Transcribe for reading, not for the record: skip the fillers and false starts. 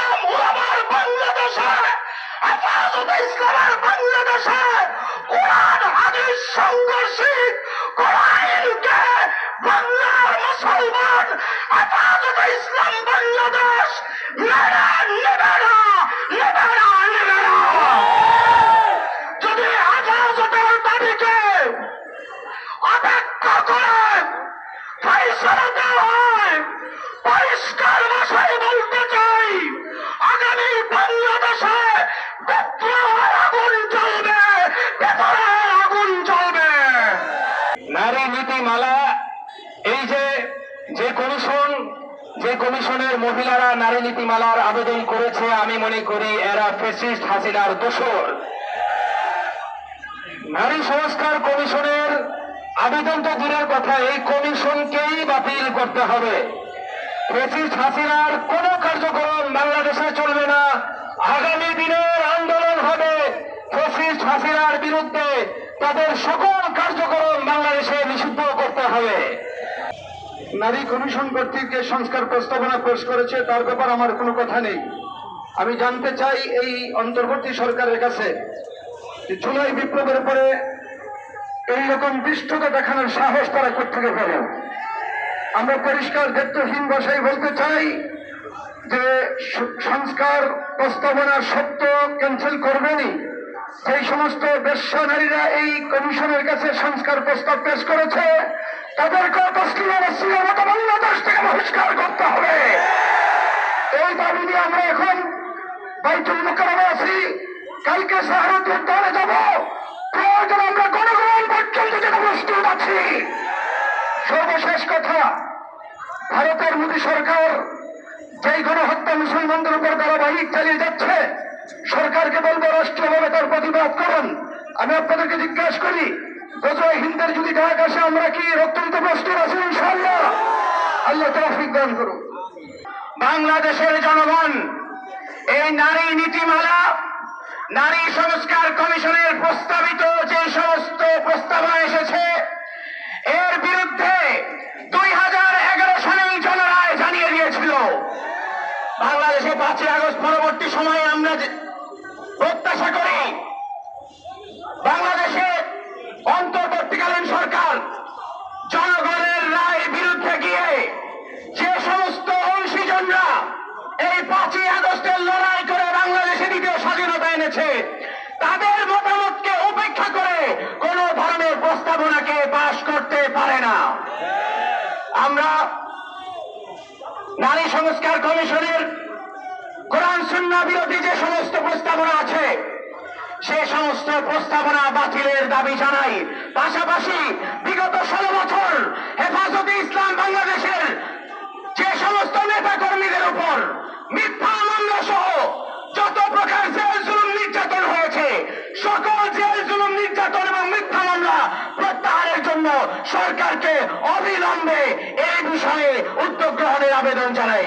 ইসলাম ওলামার বাংলাদেশে, হেফাজতে ইসলামের বাংলাদেশে কোরআন হাদিস সংঘর্ষিক কোরআনকে বাংলার মুসলমান হেফাজতে ইসলাম বাংলাদেশ মেনে নেবে না, নেবে না, নেবে না। যদি হেফাজতের দাবিকে অপেক্ষা করে ফয়সালা দেওয়া হয়, পরিষ্কার ভাষায় বলতে চাই, আগামী বাংলাদেশে বিদ্রোহের আগুন জ্বলবে, ভেতরে আগুন জ্বলবে। নারী নীতিমালা, এই যে কমিশনের মহিলারা নারী নীতিমালার আবেদন করেছে, আমি মনে করি এরা ফ্যাসিস্ট হাসিনার দোসর। নারী সংস্কার কমিশনের আবেদন তো দূরের কথা, এই কমিশনকেই বাতিল করতে হবে। ফ্যাসিস্ট হাসিনার কোন কার্যক্রম বাংলাদেশে চলবে না। আগামী দিনের আন্দোলন হবে ফ্যাসিস্ট হাসিনার বিরুদ্ধে, তাদের সকল কার্যক্রম বাংলাদেশে নিষিদ্ধ করতে হবে। নারী কমিশন কর্তৃক যে সংস্কার প্রস্তাবনা পেশ করেছে তার ব্যাপার আমার কোনো কথা নেই। আমি জানতে চাই এই অন্তর্বর্তী সরকারের কাছে যে জুলাই বিপ্লবের পরে এইরকম দৃষ্টতা দেখানোর সাহস তারা কোত্থেকে পেল। আমরা পরিষ্কার দায়িত্বহীন ভাষায় বলতে চাই যে সংস্কার প্রস্তাবনা সত্য ক্যান্সেল করবেনই। সেই সমস্ত বেশ্যা নারীরা এই কমিশনের কাছে সংস্কার প্রস্তাব পেশ করেছে, তাদেরকে বাংলাদেশ থেকে বহিষ্কার করতে হবে। এই দাবি নিয়ে আমরা এখন বাইতুল মুকাররমে আছি, কালকে শাহরুদ্দিন উদ্যানে যাব, প্রয়োজন আমরা গণগ্রহণ পর্যন্ত যেতে প্রস্তুত আছি। সর্বশেষ কথা, ভারতের মোদী সরকার যেই গণহত্যা মুসলমানদের উপর ধারাবাহিক চালিয়ে যাচ্ছে, সরকারকে বলবো রাষ্ট্রীয়ভাবে তার প্রতিবাদ করুন। আমি আপনাদেরকে জিজ্ঞাসা করি, গজওয়ে হিন্দের যদি ডাক আসে আমরা কি রক্ত দিতে প্রস্তুত আছি? ইনশাআল্লাহ। আল্লাহ তৌফিক দান করুন। বাংলাদেশের জনগণ এই নারী নীতিমালা, নারী সংস্কার কমিশনের প্রস্তাবিত যে সমস্ত প্রস্তাবনা এসেছে, এর বিরুদ্ধে 2011 সালেই জনরায় জানিয়ে দিয়েছিল। বাংলাদেশে 5ই আগস্ট পরবর্তী সময়ে আমরা প্রত্যাশা করি বাংলাদেশে অন্তর্বর্তীকালীন সরকার জনগণের রায়ের বিরুদ্ধে গিয়ে যে সমস্ত অংশীজনরা এই 5ই আগস্টের লড়াই করে বাংলাদেশে দ্বিতীয় স্বাধীনতা এনেছে, তাদের মতামতকে উপেক্ষা করে কোন ধরনের প্রস্তাবনাকে পাশ করতে পারে না। আমরা নারী সংস্কার কমিশনের কোরআন সুন্নাহ বিরোধী যে সমস্ত প্রস্তাবনা আছে, সে সমস্ত প্রস্তাবনা বাতিলের দাবি জানাই। পাশাপাশি বিগত 16 বছর হেফাজতে ইসলাম বাংলাদেশের যে সমস্ত নেতা কর্মীদের উপর মিথ্যা মামলা সহ যত প্রকার জেল জুলুম নির্যাতন হয়েছে, সকল জেল জুলুম নির্যাতন এবং মিথ্যা মামলা প্রত্যাহারের জন্য সরকারকে অবিলম্বে এই বিষয়ে উদ্যোগ গ্রহণের আবেদন জানাই।